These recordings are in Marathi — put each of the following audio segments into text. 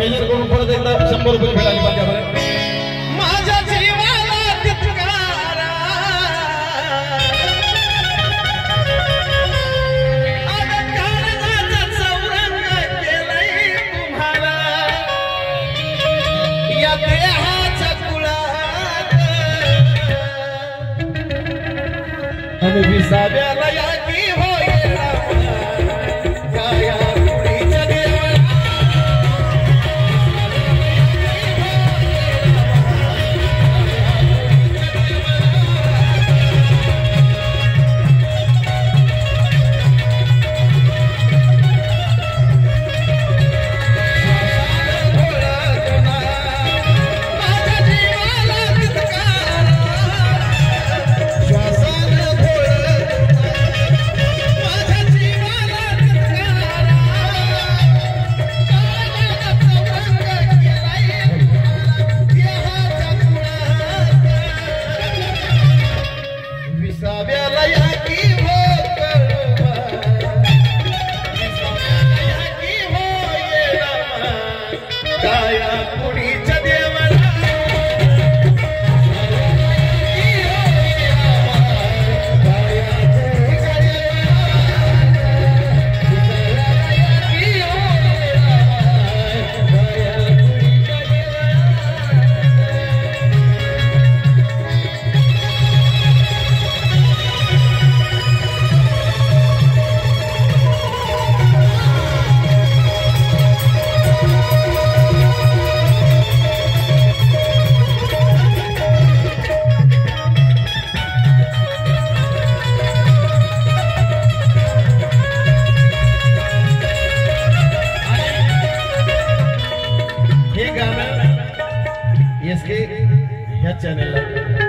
मेजर करून परत एकदा 100 रुपये मिळाली पाहिजे बरं. माझ्या जीवाला तितकारा काळजाचा चौरंग केलंय तुम्हाला या देहाच्या कुळात आणि विसाव्याला या की होईल काया कुडीच्या देवाला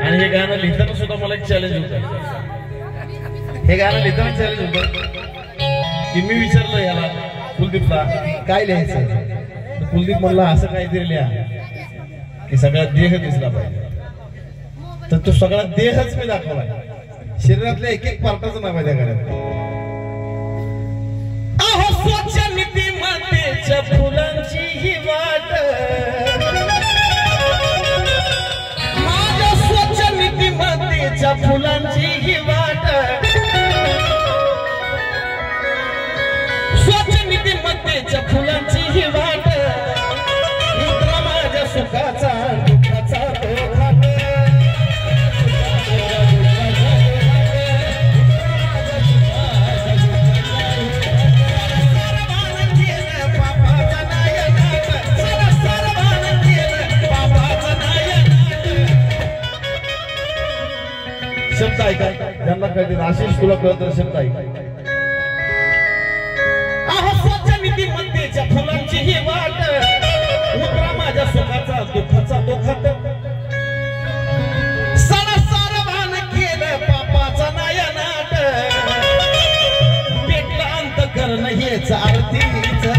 आणि हे गाणं लिहिताना सुद्धा मला एक चॅलेंज होतं. हे गाणं लिहिताना चॅलेंज होतं की मी विचारलं याला कुलदीपला काय लिहायचं. कुलदीप म्हणला असं काहीतरी लिहा की सगळा देह दिसला पाहिजे. तर तो सगळा देहच मी दाखवला. शरीरातल्या एक एक पार्टाचं नाव आहे त्या गाण्यात. अहो स्वच्छ नीतिमत्तेच्या फुलांची ही वाट नीतिमत्तेच्या फुलांची ही वाट स्वच्छ नीतिमत्तेच्या फुलांची ही वाट मित्र माझ्या सुखाचा दुःखाचा तो घाट शब्द ऐका ज्यांना कळते आशिष तुला कळत शब्द ऐका. अहो स्वच्छ नीतिमत्तेच्या फुलांची ही वाट उतरा माझ्या सुखाचा दुःखाचा तो घाट सारवान केलं पापाचा नायनाट पेटला अंतःकरण हेच आरतीच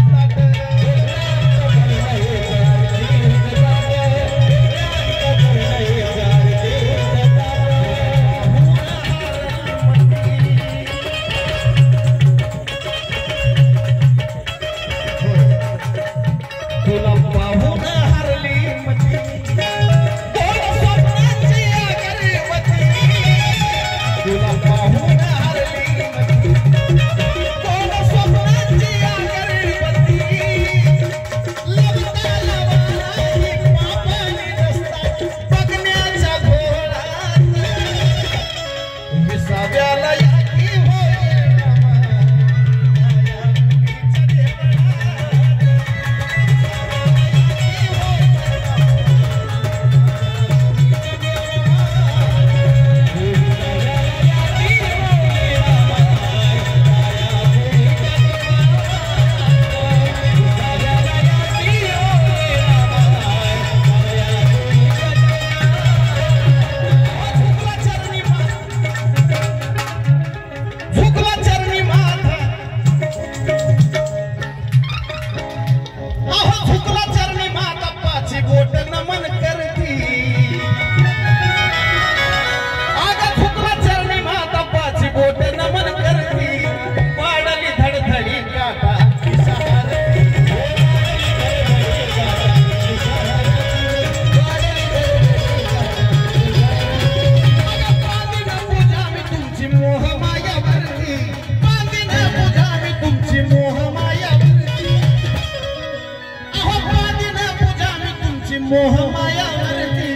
मोहमायावरती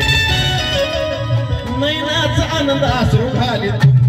नैनाचा आनंद आसरू घाली तुमच्या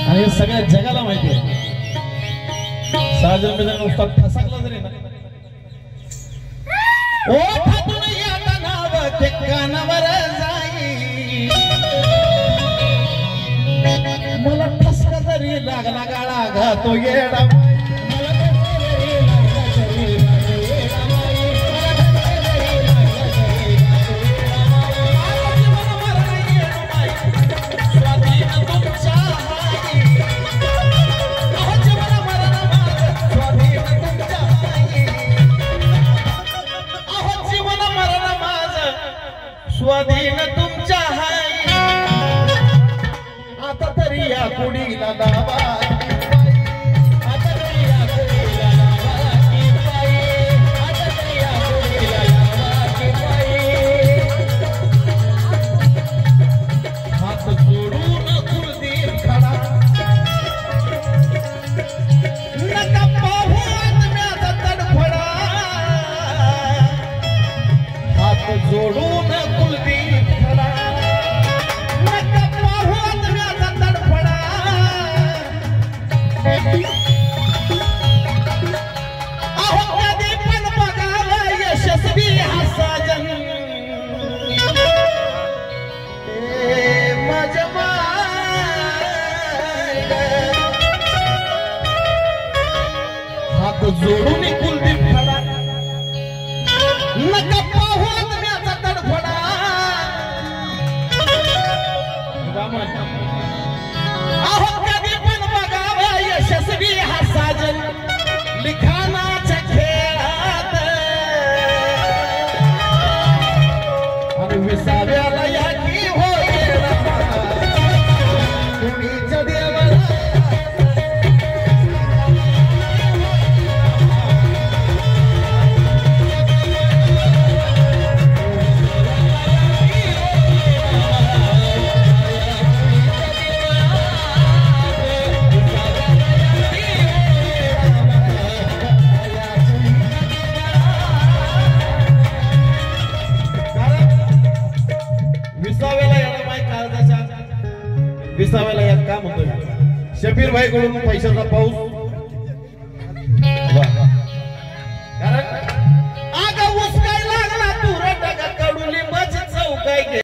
आणि सगळ्या जगाला माहिती आहे साजन बेजन नुसता ठसकला जरी ना ओ ठाकून येता नाव ते कानावर जाई मला ठसका जरी लागला गाळा घातो येडा स्वाधीन तुमच्या हाई आता तरी या कुडीला दाबा हात जोडून कुलदीप खडा नका पाहू आत्म्याचा तडफडा हात जोडून जोडून कुलदीप खडा नका पाहू आत्म्याचा तडफडा अहो कधी पण बघावा यशस्वी हा साजन लिखाणाच्या खेळात आणि विसाव्याला या की होईल कुणीच्या देवाला विसाव्याला यात काम होतं शबीर भाई कडून पैशाचा पाऊस